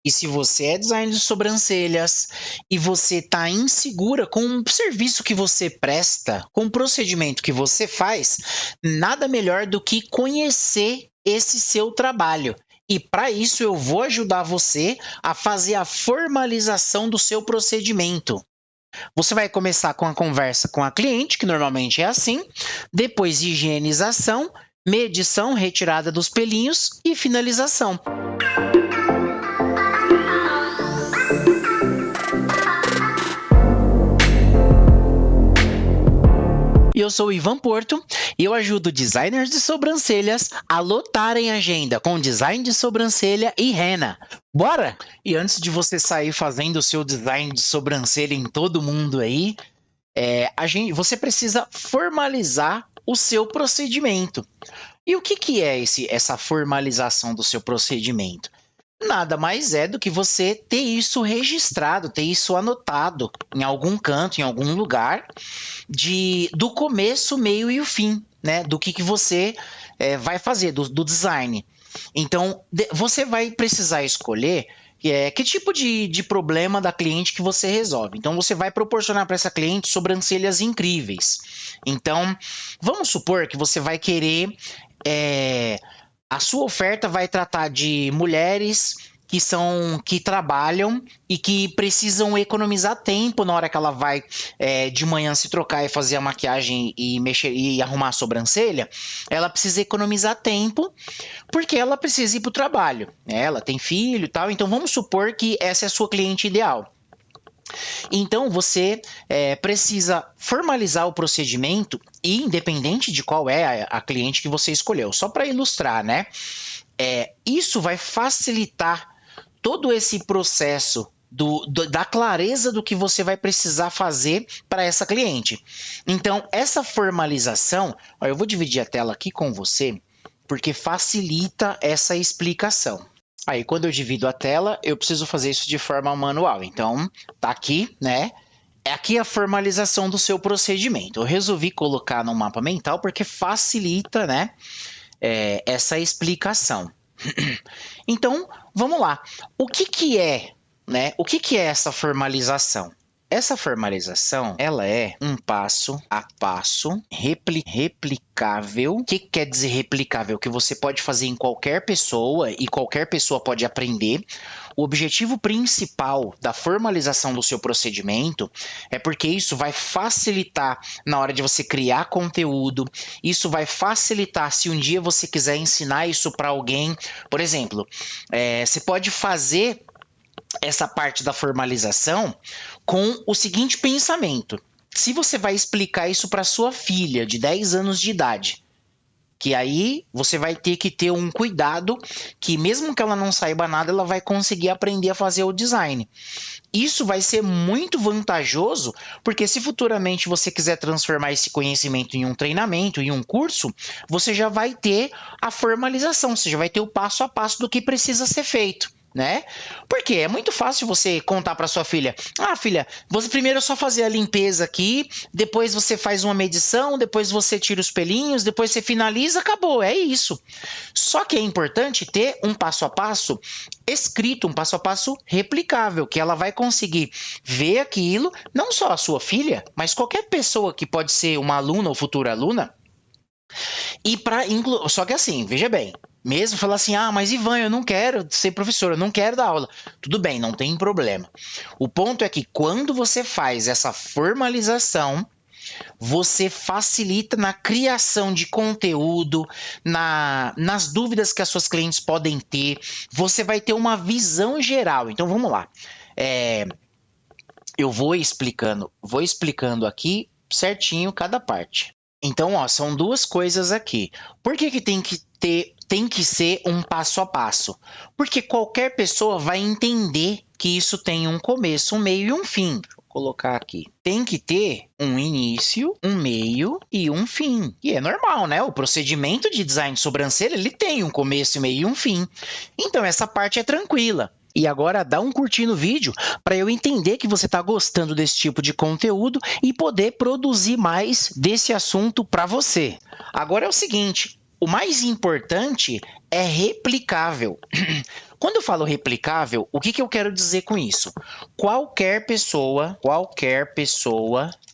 E se você é designer de sobrancelhas e você está insegura com o serviço que você presta, com o procedimento que você faz, nada melhor do que conhecer esse seu trabalho. E para isso eu vou ajudar você a fazer a formalização do seu procedimento. Você vai começar com a conversa com a cliente, que normalmente é assim, depois higienização, medição, retirada dos pelinhos e finalização. E eu sou o Ivan Porto e eu ajudo designers de sobrancelhas a lotarem a agenda com design de sobrancelha e henna. Bora? E antes de você sair fazendo o seu design de sobrancelha em todo mundo aí, você precisa formalizar o seu procedimento. E o que é essa formalização do seu procedimento? Nada mais é do que você ter isso registrado, ter isso anotado em algum canto, em algum lugar, do começo, meio e o fim, né? Do que você vai fazer, do design. Então, você vai precisar escolher que tipo de problema da cliente que você resolve. Então, você vai proporcionar para essa cliente sobrancelhas incríveis. Então, vamos supor que você vai querer a sua oferta vai tratar de mulheres que trabalham e que precisam economizar tempo na hora que ela vai de manhã se trocar e fazer a maquiagem e mexer e arrumar a sobrancelha. Ela precisa economizar tempo porque ela precisa ir para o trabalho. Ela tem filho e tal, então vamos supor que essa é a sua cliente ideal. Então, você precisa formalizar o procedimento, e independente de qual é a cliente que você escolheu. Só para ilustrar, né? Isso vai facilitar todo esse processo da clareza do que você vai precisar fazer para essa cliente. Então, essa formalização, eu vou dividir a tela aqui com você, porque facilita essa explicação. Aí, quando eu divido a tela, eu preciso fazer isso de forma manual. Então, tá aqui, né? Aqui a formalização do seu procedimento. Eu resolvi colocar no mapa mental porque facilita, né, essa explicação. Então, vamos lá. O que é, né? O que é essa formalização? Essa formalização, ela é um passo a passo replicável. O que quer dizer replicável? Que você pode fazer em qualquer pessoa e qualquer pessoa pode aprender. O objetivo principal da formalização do seu procedimento é porque isso vai facilitar na hora de você criar conteúdo, isso vai facilitar se um dia você quiser ensinar isso para alguém. Por exemplo, você pode fazer essa parte da formalização com o seguinte pensamento: se você vai explicar isso para sua filha de 10 anos de idade, que aí você vai ter que ter um cuidado que mesmo que ela não saiba nada, ela vai conseguir aprender a fazer o design. Isso vai ser muito vantajoso, porque se futuramente você quiser transformar esse conhecimento em um treinamento, em um curso, você já vai ter a formalização, você já vai ter o passo a passo do que precisa ser feito, né? Porque é muito fácil você contar para sua filha: ah, filha, você primeiro é só fazer a limpeza aqui, depois você faz uma medição, depois você tira os pelinhos, depois você finaliza, acabou, é isso. Só que é importante ter um passo a passo escrito, um passo a passo replicável, que ela vai conseguir ver aquilo, não só a sua filha, mas qualquer pessoa que pode ser uma aluna ou futura aluna. Só que assim, veja bem, mesmo falar assim: ah, mas Ivan, eu não quero ser professor, eu não quero dar aula. Tudo bem, não tem problema. O ponto é que quando você faz essa formalização, você facilita na criação de conteúdo, nas dúvidas que as suas clientes podem ter, você vai ter uma visão geral. Então vamos lá. Eu vou explicando aqui certinho cada parte. Então, são duas coisas aqui. Por que tem que ser um passo a passo? Porque qualquer pessoa vai entender que isso tem um começo, um meio e um fim. Vou colocar aqui. Tem que ter um início, um meio e um fim. E é normal, né? O procedimento de design de sobrancelha, ele tem um começo, meio e um fim. Então, essa parte é tranquila. E agora dá um curtir no vídeo para eu entender que você está gostando desse tipo de conteúdo e poder produzir mais desse assunto para você. Agora é o seguinte: o mais importante é replicável. Quando eu falo replicável, o que eu quero dizer com isso? Qualquer pessoa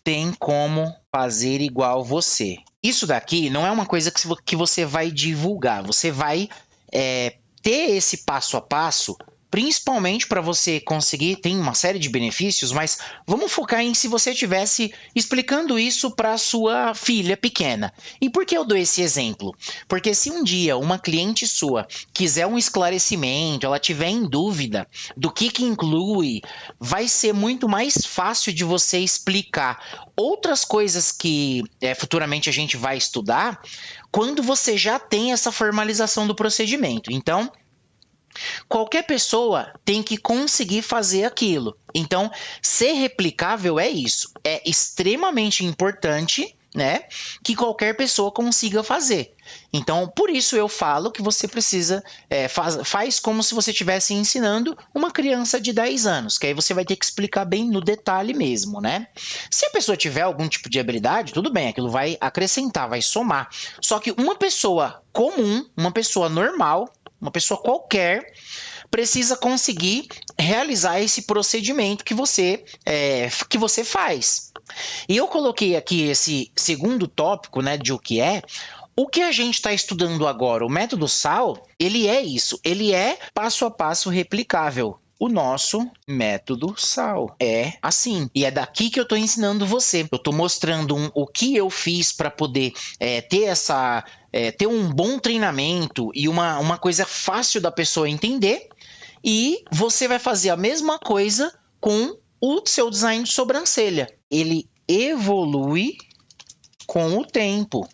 tem como fazer igual você. Isso daqui não é uma coisa que você vai divulgar, você vai ter esse passo a passo, principalmente para você conseguir, tem uma série de benefícios, mas vamos focar em se você estivesse explicando isso para sua filha pequena. E por que eu dou esse exemplo? Porque se um dia uma cliente sua quiser um esclarecimento, ela tiver em dúvida do que inclui, vai ser muito mais fácil de você explicar outras coisas que futuramente a gente vai estudar, quando você já tem essa formalização do procedimento. Então, qualquer pessoa tem que conseguir fazer aquilo. Então, ser replicável é isso. É extremamente importante, né, que qualquer pessoa consiga fazer. Então, por isso eu falo que você precisa, faz como se você estivesse ensinando uma criança de 10 anos, que aí você vai ter que explicar bem no detalhe mesmo, né? Se a pessoa tiver algum tipo de habilidade, tudo bem, aquilo vai acrescentar, vai somar. Só que uma pessoa comum, uma pessoa normal, uma pessoa qualquer, precisa conseguir realizar esse procedimento que você faz. E eu coloquei aqui esse segundo tópico, né, de o que é. O que a gente está estudando agora, o método SAL, ele é isso, ele é passo a passo replicável. O nosso método SAL é assim, e é daqui que eu estou ensinando você. Eu estou mostrando o que eu fiz para poder ter um bom treinamento e uma coisa fácil da pessoa entender, e você vai fazer a mesma coisa com o seu design de sobrancelha. Ele evolui com o tempo.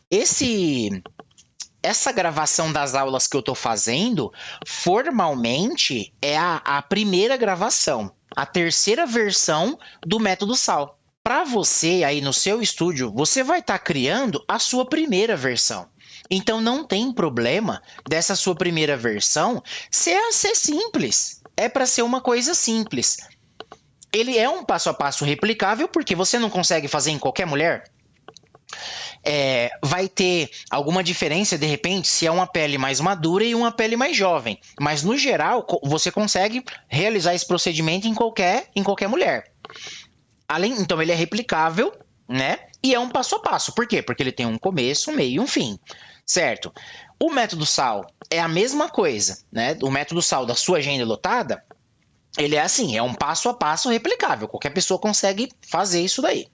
Essa gravação das aulas que eu estou fazendo, formalmente, é a primeira gravação, a terceira versão do método SAL. Para você, aí no seu estúdio, você vai estar criando a sua primeira versão. Então, não tem problema dessa sua primeira versão ser simples. É para ser uma coisa simples. Ele é um passo a passo replicável, porque você não consegue fazer em qualquer mulher. Vai ter alguma diferença, de repente, se é uma pele mais madura e uma pele mais jovem. Mas, no geral, você consegue realizar esse procedimento em qualquer mulher. Então, ele é replicável, né? E é um passo a passo. Por quê? Porque ele tem um começo, um meio e um fim. Certo? O método SAL é a mesma coisa, né? O método SAL da sua agenda lotada, ele é assim, é um passo a passo replicável. Qualquer pessoa consegue fazer isso daí.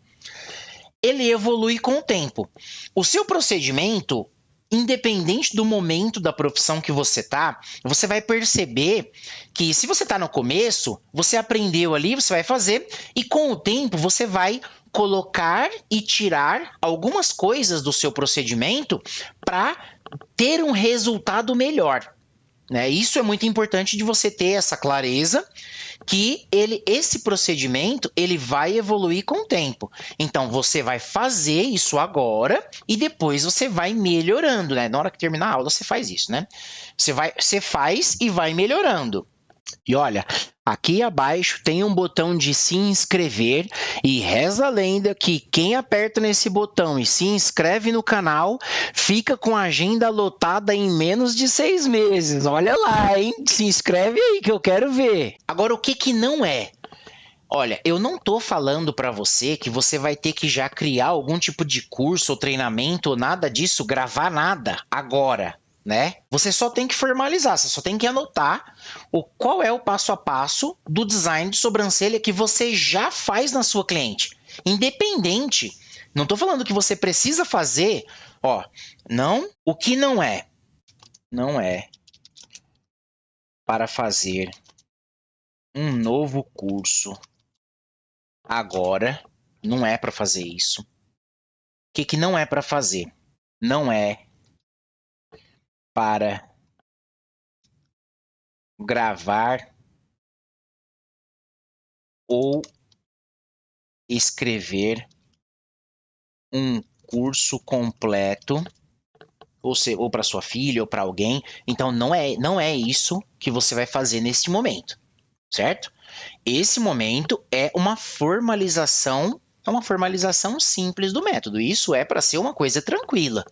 Ele evolui com o tempo. O seu procedimento, independente do momento da profissão que você tá, você vai perceber que se você tá no começo, você aprendeu ali, você vai fazer, e com o tempo você vai colocar e tirar algumas coisas do seu procedimento para ter um resultado melhor. Né? Isso é muito importante de você ter essa clareza que esse procedimento ele vai evoluir com o tempo. Então, você vai fazer isso agora e depois você vai melhorando. Né? Na hora que terminar a aula, você faz isso. Né? Você faz e vai melhorando. E olha, aqui abaixo tem um botão de se inscrever e reza a lenda que quem aperta nesse botão e se inscreve no canal fica com a agenda lotada em menos de 6 meses. Olha lá, hein? Se inscreve aí que eu quero ver. Agora, o que não é? Olha, eu não tô falando para você que você vai ter que já criar algum tipo de curso ou treinamento ou nada disso, gravar nada agora. Né? Você só tem que formalizar, você só tem que anotar qual é o passo a passo do design de sobrancelha que você já faz na sua cliente. Independente, não estou falando que você precisa fazer, não, o que não é para fazer um novo curso agora, não é para fazer isso. O que não é para fazer? Não é para gravar ou escrever um curso completo, ou para sua filha ou para alguém. Então não é isso que você vai fazer neste momento, certo? Esse momento é uma formalização simples do método. Isso é para ser uma coisa tranquila.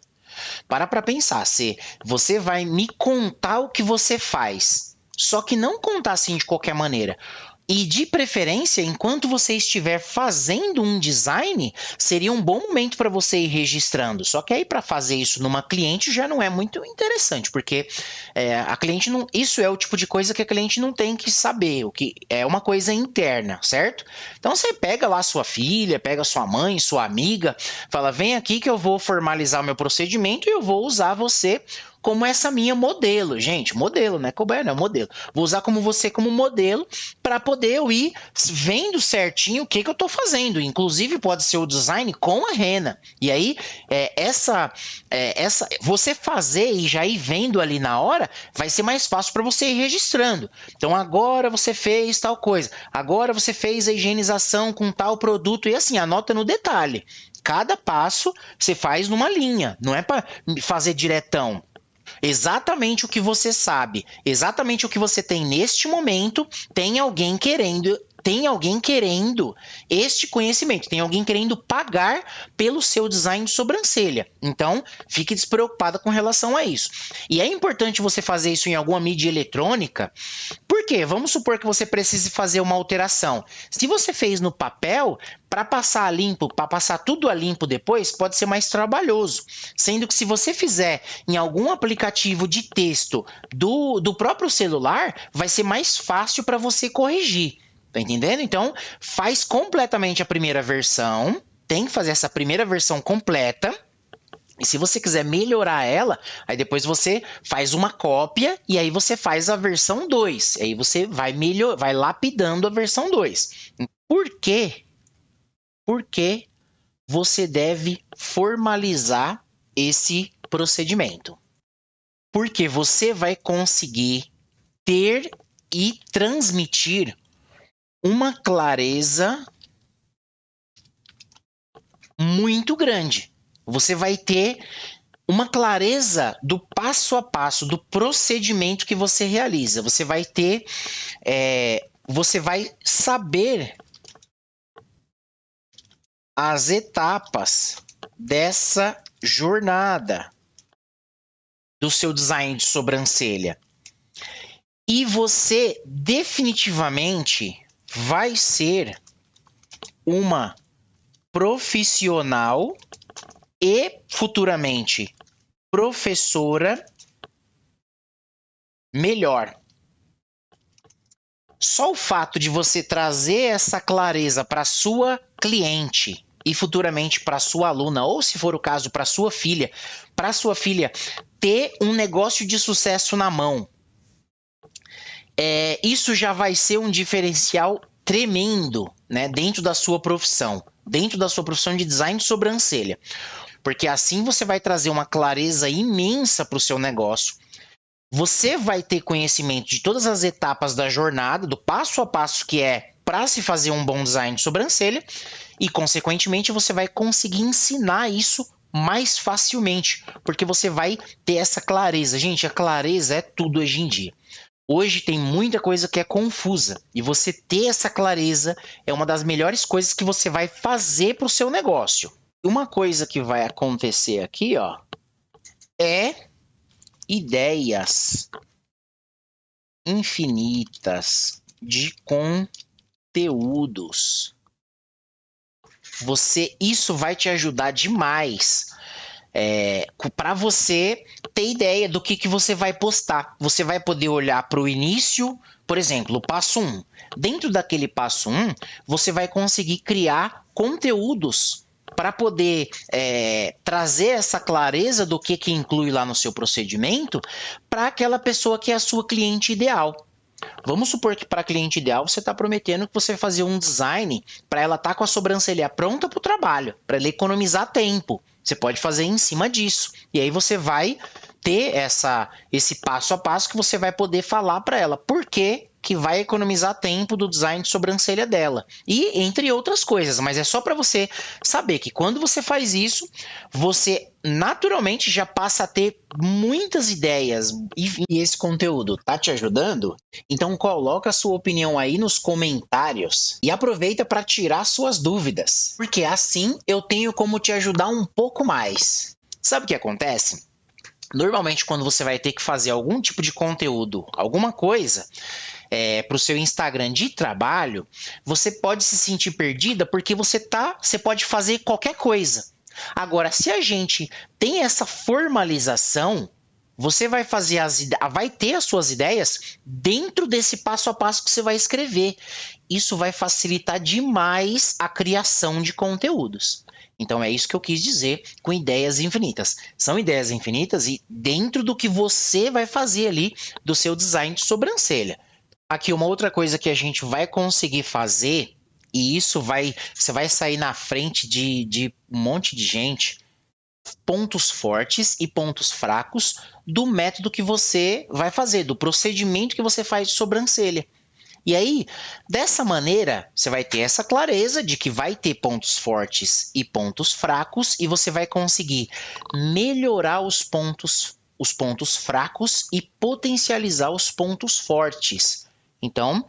Para pensar, se você vai me contar o que você faz só que não contar assim de qualquer maneira. E de preferência, enquanto você estiver fazendo um design, seria um bom momento para você ir registrando. Só que aí para fazer isso numa cliente já não é muito interessante, porque a cliente não. Isso é o tipo de coisa que a cliente não tem que saber, o que é uma coisa interna, certo? Então você pega lá sua filha, pega sua mãe, sua amiga, fala: vem aqui que eu vou formalizar o meu procedimento e eu vou usar você como essa minha modelo. Gente, modelo, né? Cobaia não é modelo. Vou usar como você como modelo para poder eu ir vendo certinho o que eu estou fazendo. Inclusive, pode ser o design com a rena. E aí, você fazer e já ir vendo ali na hora, vai ser mais fácil para você ir registrando. Então, agora você fez tal coisa. Agora você fez a higienização com tal produto. E assim, anota no detalhe. Cada passo você faz numa linha. Não é para fazer diretão. Exatamente o que você sabe, exatamente o que você tem neste momento, tem alguém querendo este conhecimento, tem alguém querendo pagar pelo seu design de sobrancelha. Então, fique despreocupada com relação a isso. E é importante você fazer isso em alguma mídia eletrônica, porque vamos supor que você precise fazer uma alteração. Se você fez no papel, para passar a limpo, para passar tudo a limpo depois, pode ser mais trabalhoso. Sendo que se você fizer em algum aplicativo de texto do próprio celular, vai ser mais fácil para você corrigir. Tá entendendo? Então, faz completamente a primeira versão, tem que fazer essa primeira versão completa, e se você quiser melhorar ela, aí depois você faz uma cópia, e aí você faz a versão 2, aí você vai lapidando a versão 2. Por quê? Porque você deve formalizar esse procedimento. Porque você vai conseguir ter e transmitir uma clareza muito grande. Você vai ter uma clareza do passo a passo, do procedimento que você realiza. Você vai ter, você vai saber as etapas dessa jornada do seu design de sobrancelha. E você definitivamente vai ser uma profissional e futuramente professora melhor. Só o fato de você trazer essa clareza para sua cliente e futuramente para sua aluna, ou se for o caso para sua filha ter um negócio de sucesso na mão, isso já vai ser um diferencial tremendo, né, dentro da sua profissão de design de sobrancelha, porque assim você vai trazer uma clareza imensa para o seu negócio. Você vai ter conhecimento de todas as etapas da jornada, do passo a passo que é para se fazer um bom design de sobrancelha, e consequentemente você vai conseguir ensinar isso mais facilmente, porque você vai ter essa clareza. Gente, a clareza é tudo hoje em dia. Hoje tem muita coisa que é confusa, e você ter essa clareza é uma das melhores coisas que você vai fazer para o seu negócio. Uma coisa que vai acontecer aqui, ó, é ideias infinitas de conteúdos. Isso vai te ajudar demais para você ter ideia do que você vai postar. Você vai poder olhar para o início, por exemplo, o passo 1. Dentro daquele passo 1, você vai conseguir criar conteúdos para poder trazer essa clareza do que inclui lá no seu procedimento para aquela pessoa que é a sua cliente ideal. Vamos supor que para a cliente ideal você está prometendo que você vai fazer um design para ela estar com a sobrancelha pronta para o trabalho, para ela economizar tempo. Você pode fazer em cima disso. E aí você vai ter esse passo a passo que você vai poder falar para ela por que vai economizar tempo do design de sobrancelha dela. E entre outras coisas, mas é só para você saber que quando você faz isso, você naturalmente já passa a ter muitas ideias. E esse conteúdo tá te ajudando? Então coloca a sua opinião aí nos comentários e aproveita para tirar suas dúvidas, porque assim eu tenho como te ajudar um pouco mais. Sabe o que acontece? Normalmente, quando você vai ter que fazer algum tipo de conteúdo, alguma coisa, para o seu Instagram de trabalho, você pode se sentir perdida porque você pode fazer qualquer coisa. Agora, se a gente tem essa formalização, você vai vai ter as suas ideias dentro desse passo a passo que você vai escrever. Isso vai facilitar demais a criação de conteúdos. Então é isso que eu quis dizer com ideias infinitas. São ideias infinitas e dentro do que você vai fazer ali do seu design de sobrancelha. Aqui uma outra coisa que a gente vai conseguir fazer, e você vai sair na frente de um monte de gente, pontos fortes e pontos fracos do método que você vai fazer, do procedimento que você faz de sobrancelha. E aí, dessa maneira, você vai ter essa clareza de que vai ter pontos fortes e pontos fracos, e você vai conseguir melhorar os pontos fracos e potencializar os pontos fortes. Então,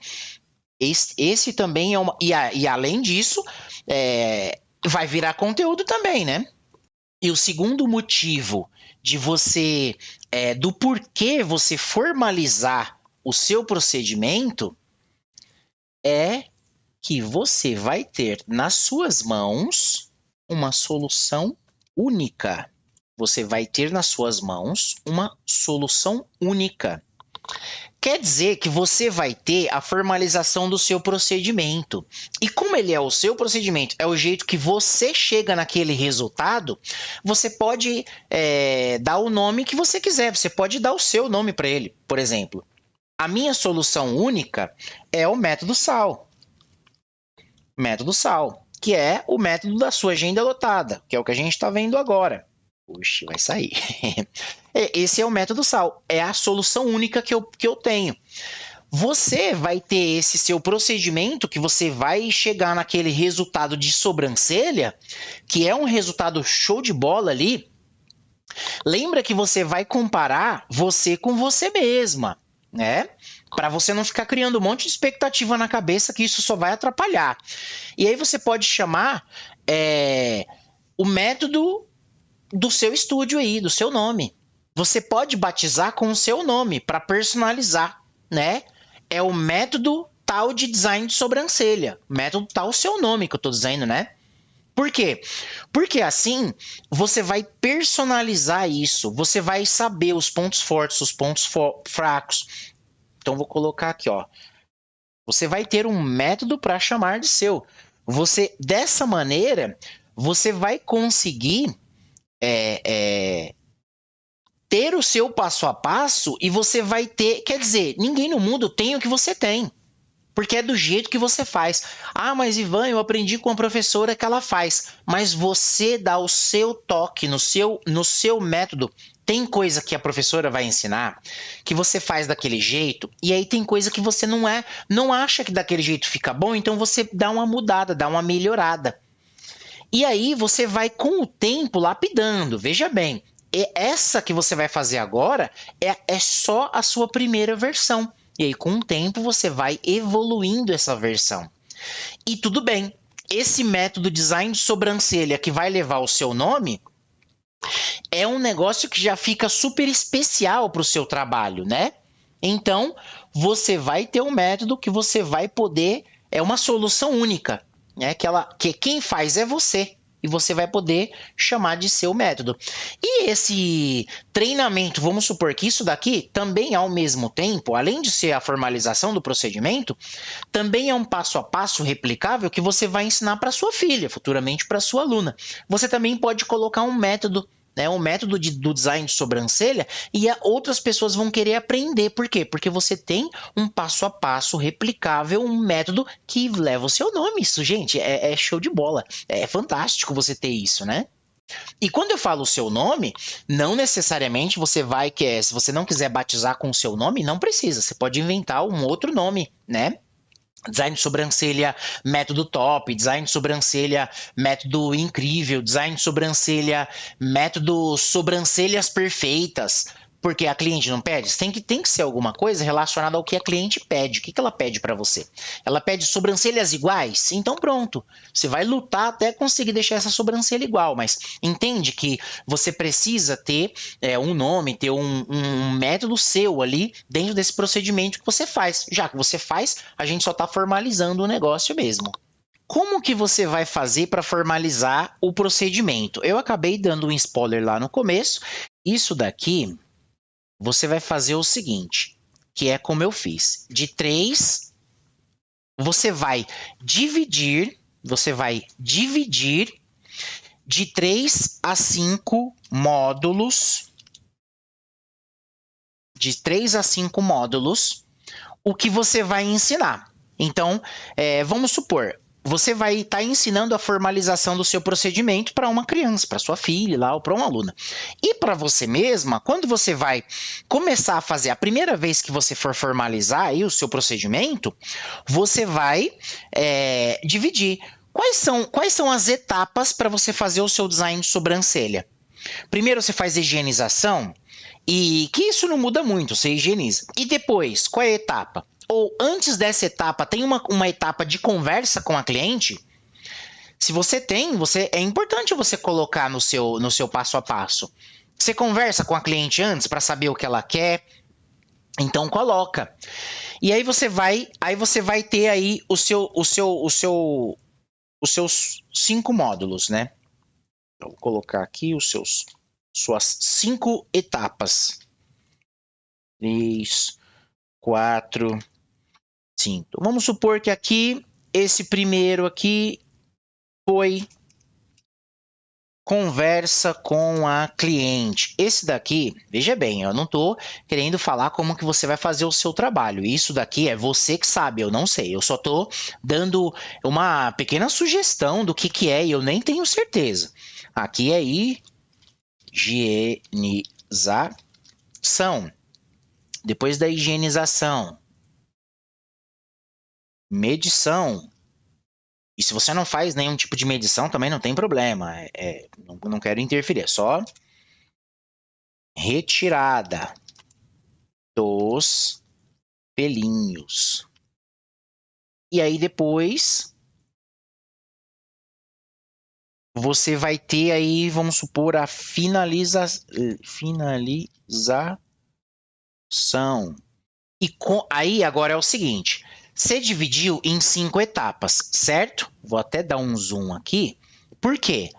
esse também é uma. E além disso, vai virar conteúdo também, né? E o segundo motivo de do porquê você formalizar o seu procedimento é que você vai ter nas suas mãos uma solução única. Você vai ter nas suas mãos uma solução única. Quer dizer que você vai ter a formalização do seu procedimento. E como ele é o seu procedimento, é o jeito que você chega naquele resultado, você pode dar o nome que você quiser. Você pode dar o seu nome para ele, por exemplo. A minha solução única é o método SAL. Método SAL, que é o método da sua agenda lotada, que é o que a gente está vendo agora. Puxa, vai sair. Esse é o método SAL, é a solução única que eu tenho. Você vai ter esse seu procedimento que você vai chegar naquele resultado de sobrancelha, que é um resultado show de bola ali. Lembra que você vai comparar você com você mesma, né? Para você não ficar criando um monte de expectativa na cabeça, que isso só vai atrapalhar. E aí você pode chamar o método do seu estúdio aí, do seu nome. Você pode batizar com o seu nome para personalizar, né? É o método tal de design de sobrancelha. Método tal seu nome que eu estou dizendo, né? Por quê? Porque assim você vai personalizar isso. Você vai saber os pontos fortes, os pontos fracos. Então vou colocar aqui, ó. Você vai ter um método para chamar de seu. Dessa maneira, você vai conseguir ter o seu passo a passo e você vai ter... Quer dizer, ninguém no mundo tem o que você tem, porque é do jeito que você faz. Ah, mas Ivan, eu aprendi com a professora que ela faz. Mas você dá o seu toque no seu método. Tem coisa que a professora vai ensinar que você faz daquele jeito, e aí tem coisa que você não acha que daquele jeito fica bom, então você dá uma mudada, dá uma melhorada. E aí você vai com o tempo lapidando. Veja bem, essa que você vai fazer agora é só a sua primeira versão. E aí com o tempo você vai evoluindo essa versão. E tudo bem, esse método design de sobrancelha que vai levar o seu nome é um negócio que já fica super especial para o seu trabalho, né? Então, você vai ter um método que você vai poder... É uma solução única, né? Que quem faz é você. E você vai poder chamar de seu método. E esse treinamento, vamos supor que isso daqui também, ao mesmo tempo, além de ser a formalização do procedimento, também é um passo a passo replicável que você vai ensinar para sua filha, futuramente para sua aluna. Você também pode colocar um método, né, um método do design de sobrancelha, e outras pessoas vão querer aprender. Por quê? Porque você tem um passo a passo replicável, um método que leva o seu nome. Isso, gente, é show de bola. É fantástico você ter isso, né? E quando eu falo o seu nome, não necessariamente se você não quiser batizar com o seu nome, não precisa. Você pode inventar um outro nome, né? Design de sobrancelha, método top, design de sobrancelha, método incrível, design de sobrancelha, método sobrancelhas perfeitas. porque a cliente não pede? Tem que ser alguma coisa relacionada ao que a cliente pede. O que ela pede para você? Ela pede sobrancelhas iguais? Então pronto, você vai lutar até conseguir deixar essa sobrancelha igual, mas entende que você precisa ter um nome, ter um método seu ali dentro desse procedimento que você faz. Já que você faz, a gente só está formalizando o negócio mesmo. Como que você vai fazer para formalizar o procedimento? Eu acabei dando um spoiler lá no começo. Isso daqui, você vai fazer o seguinte, que é como eu fiz. De 3, você vai dividir de 3 a 5 módulos, o que você vai ensinar. Então, vamos supor, você vai estar ensinando a formalização do seu procedimento para uma criança, para sua filha lá, ou para uma aluna. E para você mesma, quando você vai começar a fazer a primeira vez que você for formalizar aí o seu procedimento, você vai dividir. Quais são as etapas para você fazer o seu design de sobrancelha? Primeiro você faz a higienização, e que isso não muda muito, você higieniza. E depois, qual é a etapa? Ou antes dessa etapa, tem uma etapa de conversa com a cliente? Se você tem, é importante você colocar no seu passo a passo. Você conversa com a cliente antes para saber o que ela quer? Então coloca. E aí você vai ter aí os seus 5 módulos, né? Então, vou colocar aqui suas 5 etapas. 3, 4, 5. Vamos supor que aqui, esse primeiro aqui foi conversa com a cliente. Esse daqui, veja bem, eu não estou querendo falar como que você vai fazer o seu trabalho. Isso daqui é você que sabe, eu não sei. Eu só estou dando uma pequena sugestão do que é e eu nem tenho certeza. Aqui é higienização. Depois da higienização, medição. E se você não faz nenhum tipo de medição, também não tem problema. Não quero interferir, é só retirada dos pelinhos. E aí depois você vai ter aí, vamos supor, a finalização. Aí agora é o seguinte, você dividiu em 5 etapas, certo? Vou até dar um zoom aqui. Por quê?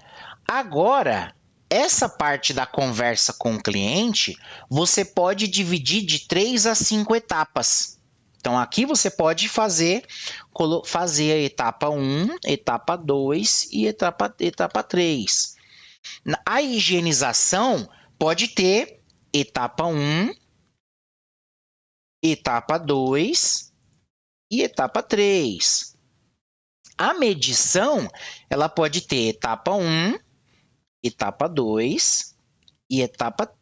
Agora, essa parte da conversa com o cliente, você pode dividir de 3 a 5 etapas. Então, aqui você pode fazer a etapa 1, etapa 2 e etapa 3. A higienização pode ter etapa 1, etapa 2 e etapa 3. A medição, ela pode ter etapa 1, etapa 2 e etapa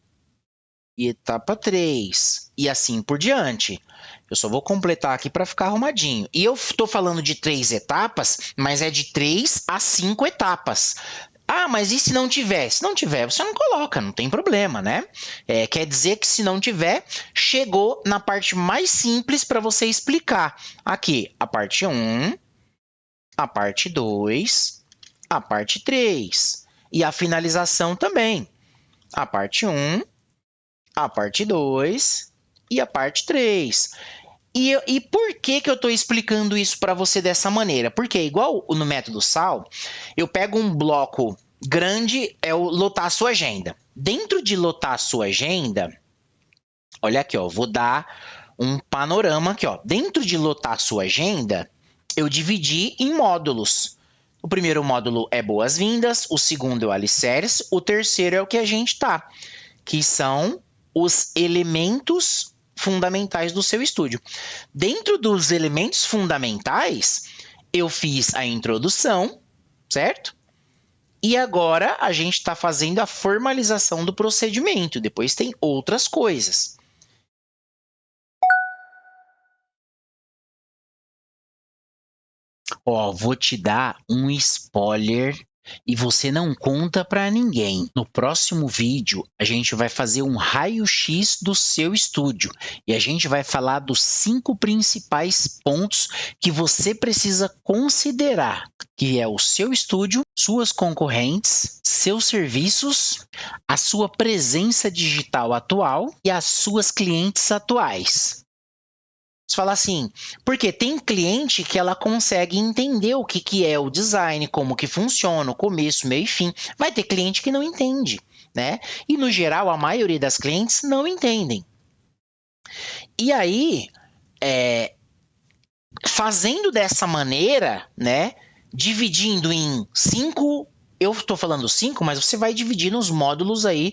3. E assim por diante. Eu só vou completar aqui para ficar arrumadinho. E eu estou falando de 3 etapas, mas é de 3 a 5 etapas. Ah, mas e se não tiver? Se não tiver, você não coloca, não tem problema, né? Quer dizer que se não tiver, chegou na parte mais simples para você explicar. Aqui, a parte 1, a parte 2, a parte 3. E a finalização também. A parte 1, a parte 2 e a parte 3. E por que eu estou explicando isso para você dessa maneira? Porque, igual no método SAL, eu pego um bloco grande, é o lotar a sua agenda. Dentro de lotar a sua agenda, olha aqui, ó, vou dar um panorama aqui, ó. Dentro de lotar a sua agenda, eu dividi em módulos. O primeiro módulo é boas-vindas, o segundo é o alicerce, o terceiro é o que a gente tá, que são os elementos fundamentais do seu estúdio. Dentro dos elementos fundamentais, eu fiz a introdução, certo? E agora a gente está fazendo a formalização do procedimento. Depois tem outras coisas. Ó, vou te dar um spoiler E você não conta para ninguém. No próximo vídeo, a gente vai fazer um raio-x do seu estúdio e a gente vai falar dos 5 principais pontos que você precisa considerar, que é o seu estúdio, suas concorrentes, seus serviços, a sua presença digital atual e as suas clientes atuais. Você fala assim, porque tem cliente que ela consegue entender o que é o design, como que funciona, o começo, meio e fim. Vai ter cliente que não entende, né? E no geral, a maioria das clientes não entendem. E aí, fazendo dessa maneira, né? Dividindo em 5. Eu estou falando 5, mas você vai dividir nos módulos aí,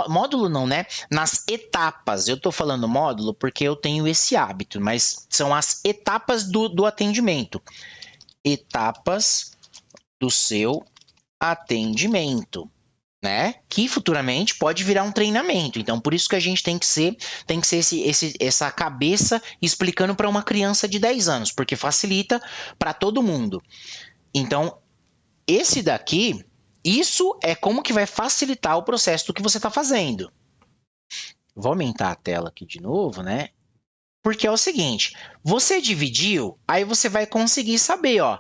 módulo não, né? Nas etapas. Eu estou falando módulo porque eu tenho esse hábito, mas são as etapas do atendimento. Etapas do seu atendimento, né? Que futuramente pode virar um treinamento. Então, por isso que a gente tem que ser essa cabeça explicando para uma criança de 10 anos, porque facilita para todo mundo. Então, esse daqui, isso é como que vai facilitar o processo do que você está fazendo. Vou aumentar a tela aqui de novo, né? Porque é o seguinte, você dividiu, aí você vai conseguir saber, ó,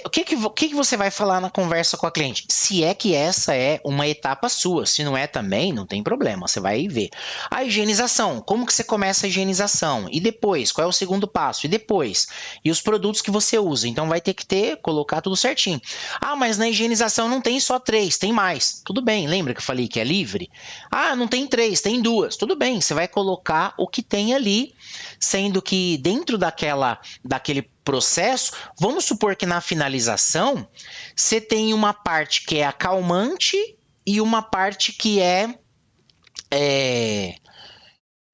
o que você vai falar na conversa com a cliente? Se é que essa é uma etapa sua, se não é também, não tem problema, você vai ver. A higienização, como que você começa a higienização? E depois, qual é o segundo passo? E depois? E os produtos que você usa, então vai ter que colocar tudo certinho. Ah, mas na higienização não tem só 3, tem mais. Tudo bem, lembra que eu falei que é livre? Ah, não tem 3, tem 2. Tudo bem, você vai colocar o que tem ali, sendo que dentro daquele processo, vamos supor que na finalização, você tem uma parte que é acalmante e uma parte que é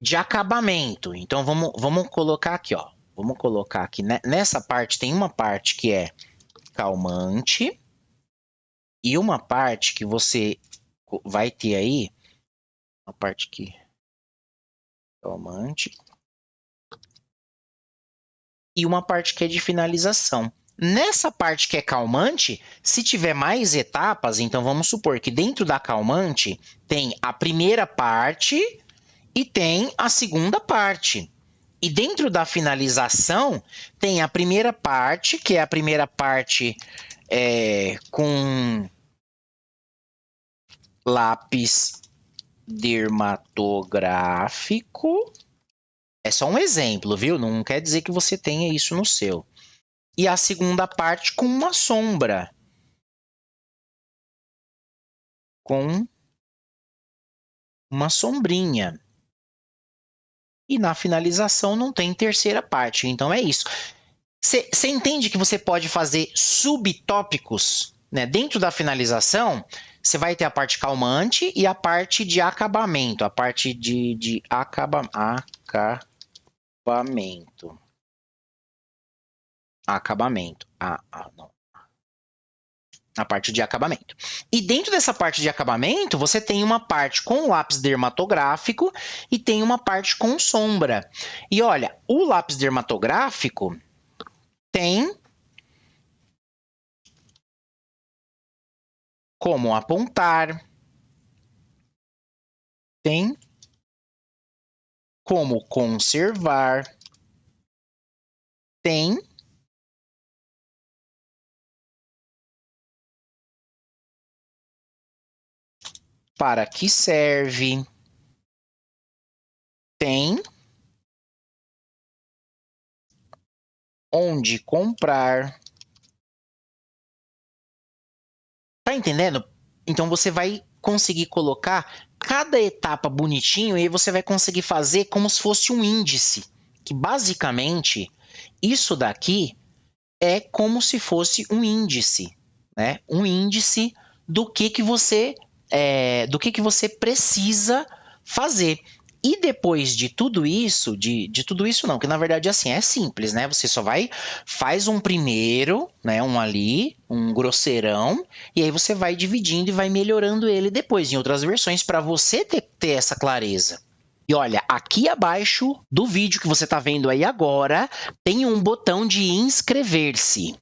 de acabamento. Então, vamos colocar aqui, ó. Vamos colocar aqui, nessa parte tem uma parte que é calmante e uma parte que você vai ter aí, uma parte que calmante e uma parte que é de finalização. Nessa parte que é calmante, se tiver mais etapas, então vamos supor que dentro da calmante tem a primeira parte e tem a segunda parte. E dentro da finalização tem a primeira parte, que é a primeira parte com lápis dermatográfico. É só um exemplo, viu? Não quer dizer que você tenha isso no seu. E a segunda parte com uma sombra. Com uma sombrinha. E na finalização não tem terceira parte. Então é isso. Você entende que você pode fazer subtópicos, né? Dentro da finalização, você vai ter a parte calmante e a parte de acabamento. A parte de acabamento. Acabamento. Não. A parte de acabamento. E dentro dessa parte de acabamento, você tem uma parte com lápis dermatográfico e tem uma parte com sombra. E olha, o lápis dermatográfico tem como apontar, tem como conservar, tem para que serve, tem onde comprar. Tá entendendo? Então você vai conseguir colocar cada etapa bonitinho e aí você vai conseguir fazer como se fosse um índice, que basicamente isso daqui é como se fosse um índice, né? Um índice do que você precisa fazer. E depois de tudo isso, de tudo isso não, que na verdade assim, é simples, né? Você só faz um primeiro, né? Um ali, um grosseirão, e aí você vai dividindo e vai melhorando ele depois em outras versões para você ter essa clareza. E olha, aqui abaixo do vídeo que você está vendo aí agora, tem um botão de inscrever-se.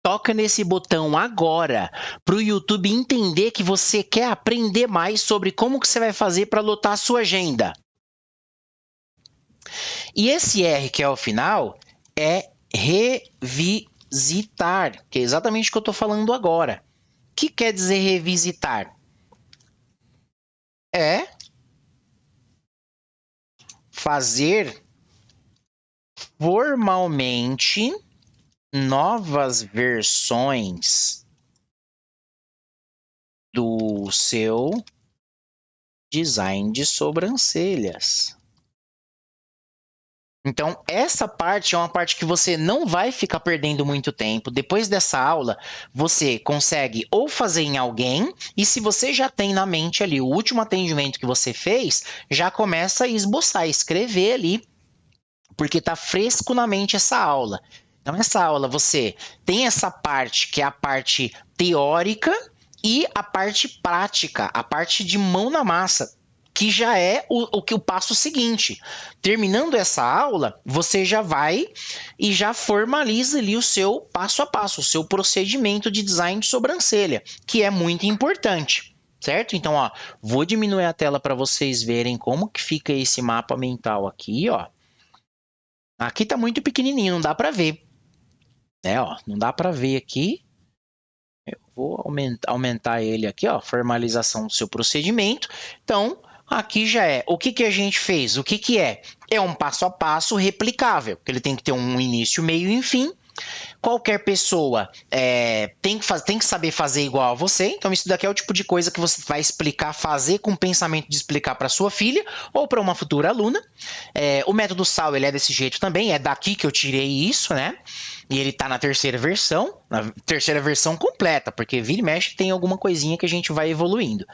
Toca nesse botão agora para o YouTube entender que você quer aprender mais sobre como que você vai fazer para lotar a sua agenda. E esse R que é o final é revisitar, que é exatamente o que eu estou falando agora. O que quer dizer revisitar? É fazer formalmente novas versões do seu design de sobrancelhas. Então, essa parte é uma parte que você não vai ficar perdendo muito tempo. Depois dessa aula, você consegue ou fazer em alguém, e se você já tem na mente ali o último atendimento que você fez, já começa a esboçar, escrever ali, porque está fresco na mente essa aula. Então, essa aula você tem essa parte que é a parte teórica e a parte prática, a parte de mão na massa, que já é o passo seguinte. Terminando essa aula, você já vai e já formaliza ali o seu passo a passo, o seu procedimento de design de sobrancelha, que é muito importante, certo? Então, ó, vou diminuir a tela para vocês verem como que fica esse mapa mental aqui, ó. Aqui tá muito pequenininho, não dá para ver. Ó, não dá para ver aqui. Eu vou aumentar ele aqui, ó, formalização do seu procedimento. Então, aqui já é. O que a gente fez? O que é? É um passo a passo replicável, que ele tem que ter um início, meio e fim. Qualquer pessoa tem que saber fazer igual a você. Então, isso daqui é o tipo de coisa que você vai explicar, fazer com o pensamento de explicar para sua filha ou para uma futura aluna. O método SAL, ele é desse jeito também. É daqui que eu tirei isso, né? E ele está na terceira versão completa, porque vira e mexe tem alguma coisinha que a gente vai evoluindo.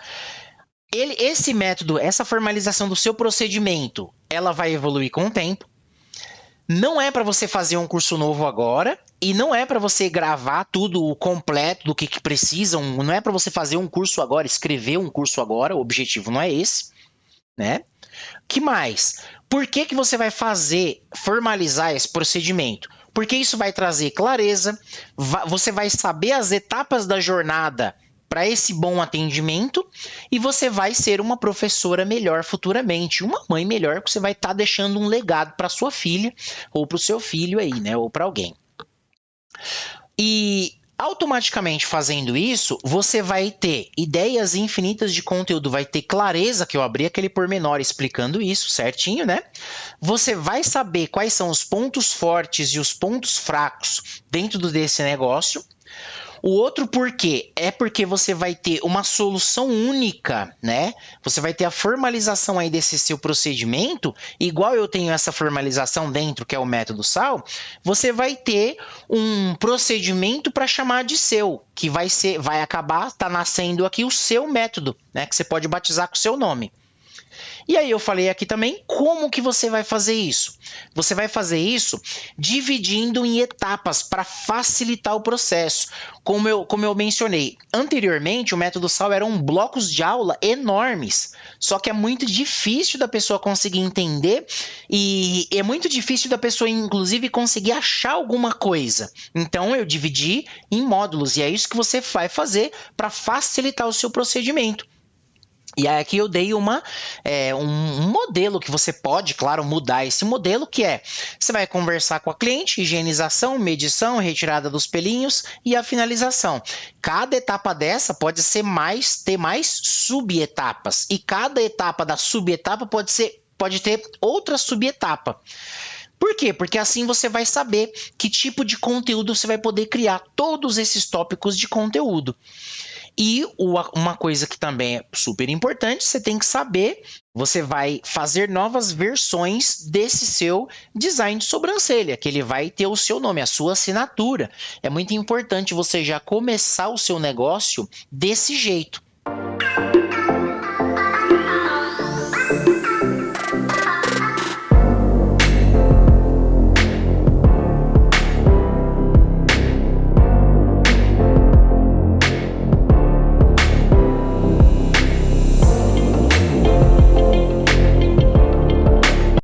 Esse método, essa formalização do seu procedimento, ela vai evoluir com o tempo. Não é para você fazer um curso novo agora e não é para você gravar tudo o completo do que precisam, não é para você fazer um curso agora, escrever um curso agora, o objetivo não é esse, né? Que mais? Por que você vai formalizar esse procedimento? Porque isso vai trazer clareza, você vai saber as etapas da jornada para esse bom atendimento e você vai ser uma professora melhor futuramente, uma mãe melhor, que você vai estar deixando um legado para sua filha ou para o seu filho aí, né? Ou para alguém. E automaticamente fazendo isso, você vai ter ideias infinitas de conteúdo, vai ter clareza, que eu abri aquele pormenor explicando isso certinho, né? Você vai saber quais são os pontos fortes e os pontos fracos dentro desse negócio. O outro porquê é porque você vai ter uma solução única, né? Você vai ter a formalização aí desse seu procedimento, igual eu tenho essa formalização dentro, que é o método SAL, você vai ter um procedimento para chamar de seu, que vai acabar nascendo aqui o seu método, né? Que você pode batizar com o seu nome. E aí eu falei aqui também como que você vai fazer isso. Você vai fazer isso dividindo em etapas para facilitar o processo. Como eu mencionei anteriormente, o método SAL eram blocos de aula enormes, só que é muito difícil da pessoa conseguir entender e é muito difícil da pessoa, inclusive, conseguir achar alguma coisa. Então eu dividi em módulos e é isso que você vai fazer para facilitar o seu procedimento. E aí aqui eu dei um modelo que você pode, claro, mudar esse modelo, que você vai conversar com a cliente, higienização, medição, retirada dos pelinhos e a finalização. Cada etapa dessa pode ter mais subetapas, e cada etapa da subetapa pode ter outra subetapa. Por quê? Porque assim você vai saber que tipo de conteúdo você vai poder criar todos esses tópicos de conteúdo. E uma coisa que também é super importante, você tem que saber, você vai fazer novas versões desse seu design de sobrancelha, que ele vai ter o seu nome, a sua assinatura. É muito importante você já começar o seu negócio desse jeito.